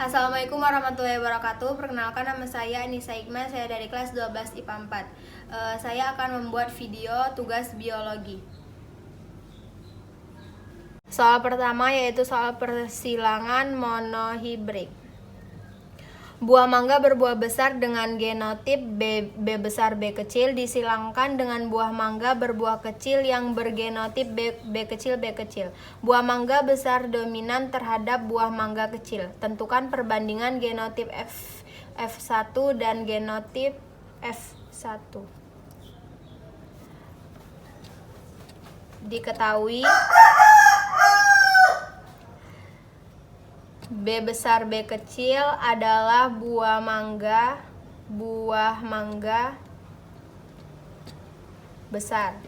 Assalamualaikum warahmatullahi wabarakatuh. Perkenalkan, nama saya Anissa Hikmah, saya dari kelas 12 IPA 4. Saya akan membuat video tugas biologi. Soal pertama yaitu soal persilangan monohibrid. Buah mangga berbuah besar dengan genotip B besar B kecil disilangkan dengan buah mangga berbuah kecil yang bergenotip B kecil B kecil. Buah mangga besar dominan terhadap buah mangga kecil. Tentukan perbandingan genotip F1 dan genotip F1. Diketahui B besar B kecil adalah buah mangga besar.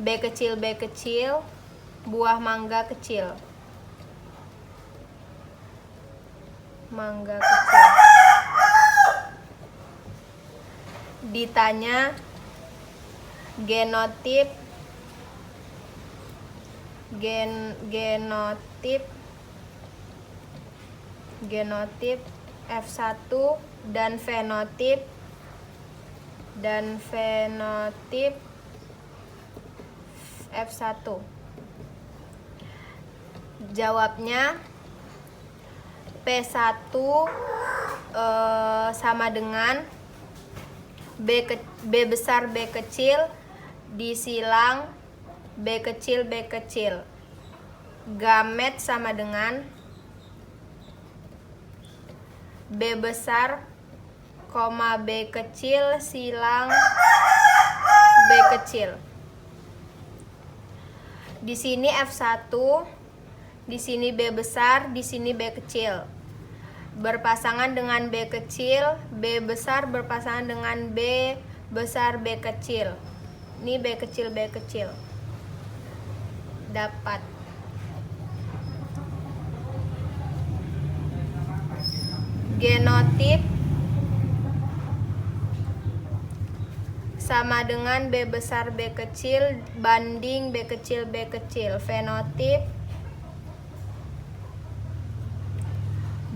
B kecil buah mangga kecil. Ditanya genotip F1 dan fenotip F1. Jawabnya P1 sama dengan B besar B kecil disilang B kecil B kecil. Gamet sama dengan B besar, B kecil silang B kecil. Di sini F1, di sini B besar, di sini B kecil. Berpasangan dengan B kecil, B besar berpasangan dengan B besar B kecil. Ini B kecil B kecil. Dapat genotip sama dengan B besar B kecil banding B kecil B kecil. Fenotip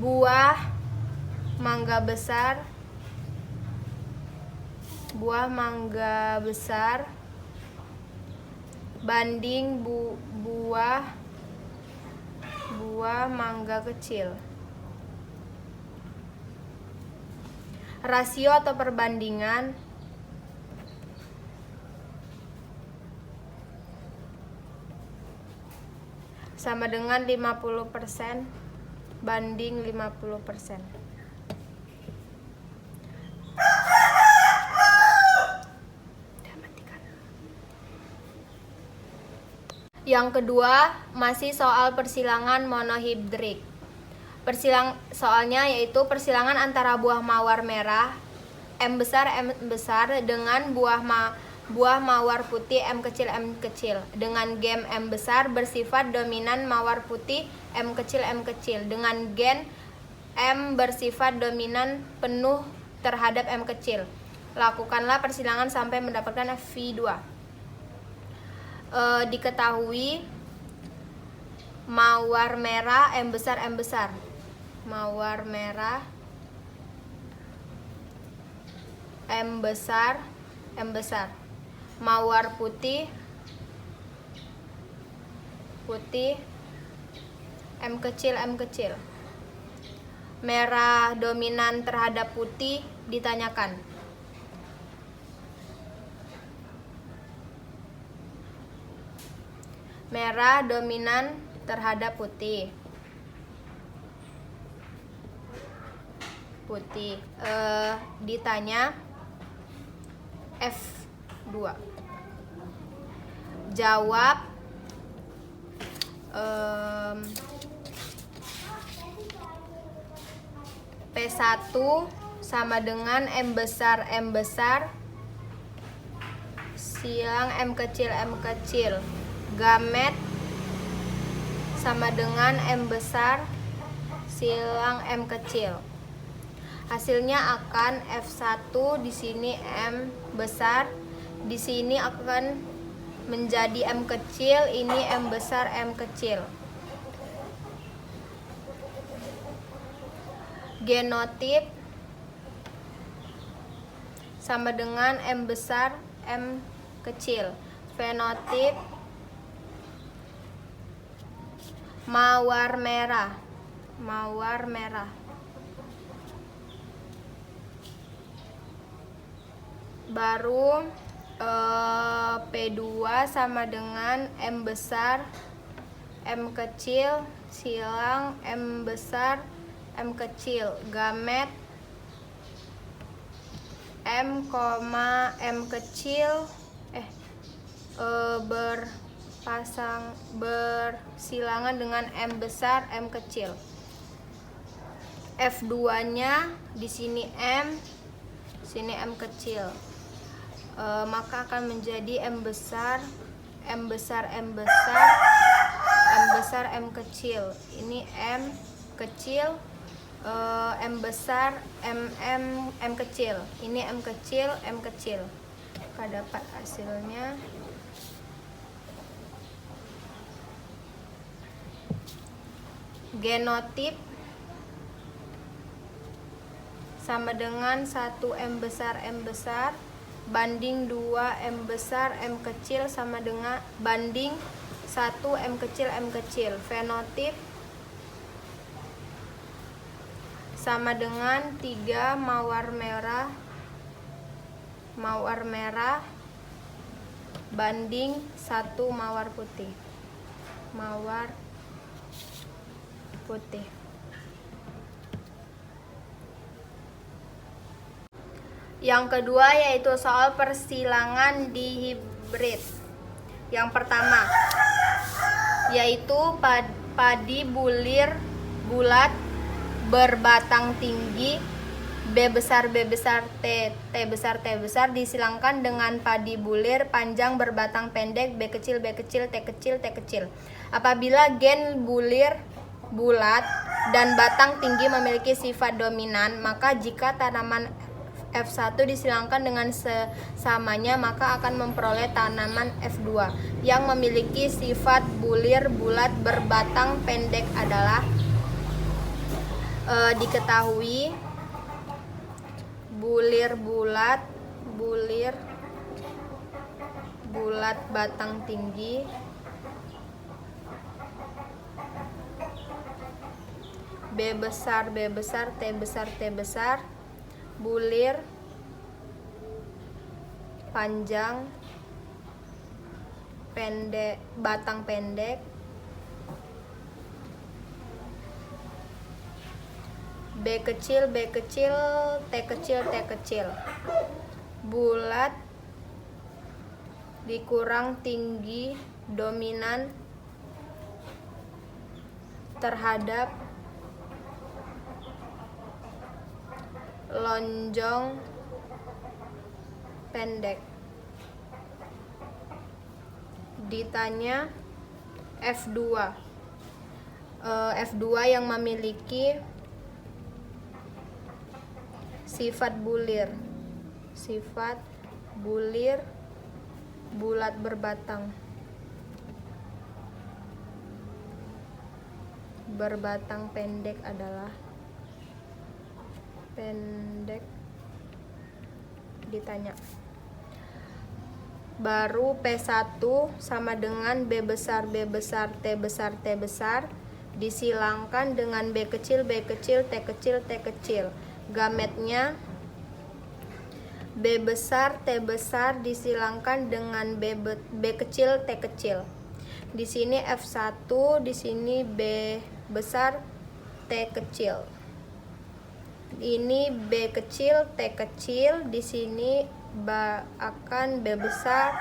buah mangga besar banding buah mangga kecil. Rasio atau perbandingan sama dengan 50% banding 50%. Yang kedua, masih soal persilangan monohibrid. Soalnya yaitu persilangan antara buah mawar merah M besar dengan buah mawar putih M kecil dengan gen M besar bersifat dominan mawar putih M kecil dengan gen M bersifat dominan penuh terhadap M kecil. Lakukanlah persilangan sampai mendapatkan F2. Diketahui mawar merah M besar mawar merah M besar mawar putih M kecil. Merah dominan terhadap putih ditanyakan. Merah dominan terhadap putih. Ditanya F2. Jawab P1 sama dengan M besar silang M kecil. Gamet sama dengan M besar silang M kecil. Hasilnya akan F1 di sini M besar, di sini akan menjadi M kecil, ini M besar M kecil. Genotip sama dengan M besar M kecil. Fenotip mawar merah. Mawar merah. Baru P2 sama dengan M besar M kecil silang M besar M kecil. Gamet M, M kecil bersilangan dengan M besar M kecil. F2-nya di sini M, sini M kecil. Maka akan menjadi M besar M besar M besar M besar M kecil. Ini M kecil, M besar M kecil. Ini M kecil M kecil. Kita dapat hasilnya. Genotip sama dengan 1 M besar M besar banding 2 M besar M kecil sama dengan banding 1 M kecil M kecil. Fenotip sama dengan 3 mawar merah banding 1 mawar putih. Mawar putih. Yang kedua yaitu soal persilangan dihibrid. Yang pertama yaitu padi bulir bulat berbatang tinggi B besar T besar T besar disilangkan dengan padi bulir panjang berbatang pendek B kecil T kecil. Apabila gen bulir bulat dan batang tinggi memiliki sifat dominan, maka jika tanaman F1 disilangkan dengan sesamanya, maka akan memperoleh tanaman F2 yang memiliki sifat bulir bulat berbatang pendek adalah diketahui bulir bulat batang tinggi B besar T besar bulir panjang pendek batang pendek B kecil T kecil bulat dikurang tinggi dominan terhadap lonjong pendek. Ditanya F2 yang memiliki sifat bulir bulat berbatang pendek adalah ditanya. Baru P1 sama dengan B besar T besar disilangkan dengan B kecil T kecil. Gametnya B besar T besar disilangkan dengan B kecil T kecil. Di sini F1, di sini B besar T kecil. Ini B kecil T kecil, di sini akan B besar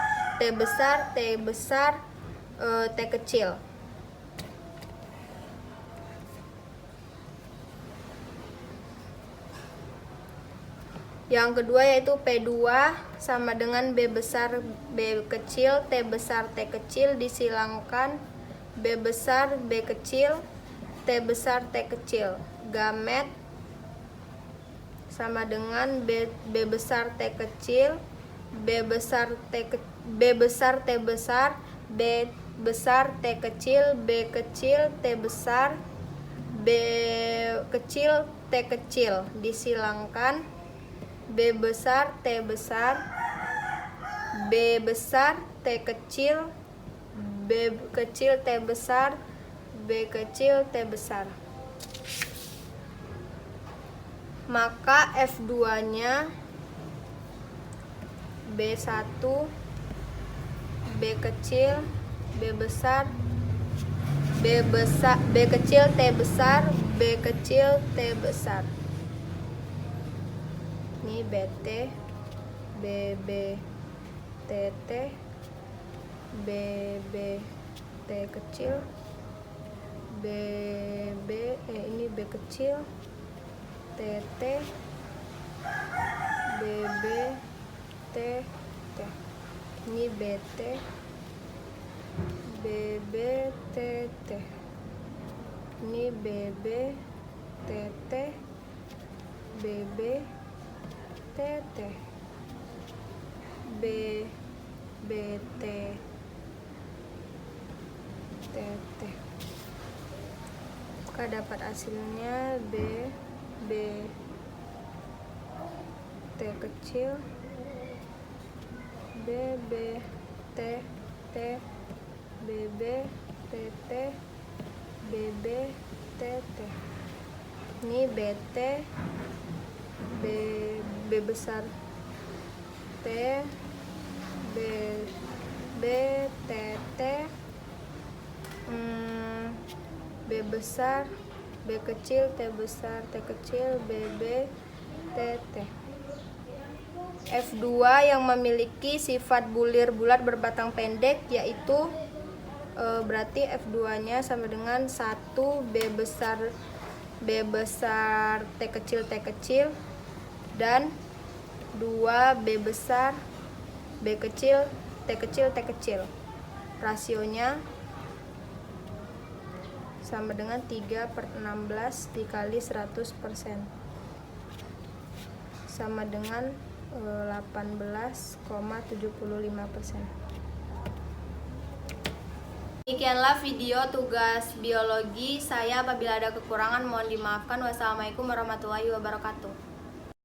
T kecil. Yang kedua yaitu P2 sama dengan B besar B kecil T besar T kecil disilangkan B besar B kecil T besar T kecil. Gamet sama dengan B besar T kecil B besar T besar B besar T kecil B kecil T besar B B kecil T kecil disilangkan, B besar T besar, B besar T kecil, B kecil T besar, B kecil T besar. Maka F2-nya B1, B kecil, B besar, B kecil T besar, B kecil T besar. Ini BT, BB TT, BB T kecil, BB ini B kecil, TT, BB TT. Ini BT, BB TT. Ini BB TT, BB TT, BT TT. Maka dapat hasilnya B T kecil, BB T T, BB TT, BB TT. Ini BT, B besar T, B TT, B besar, B kecil, T besar, T kecil, BB TT. F2 yang memiliki sifat bulir bulat berbatang pendek, yaitu berarti F2-nya sama dengan 1 B besar T kecil dan 2 B besar B kecil T kecil. Rasionya sama dengan 3/16 dikali 100%, sama dengan 18,75%. Demikianlah video tugas biologi saya. Apabila ada kekurangan mohon dimaafkan. Wassalamualaikum warahmatullahi wabarakatuh.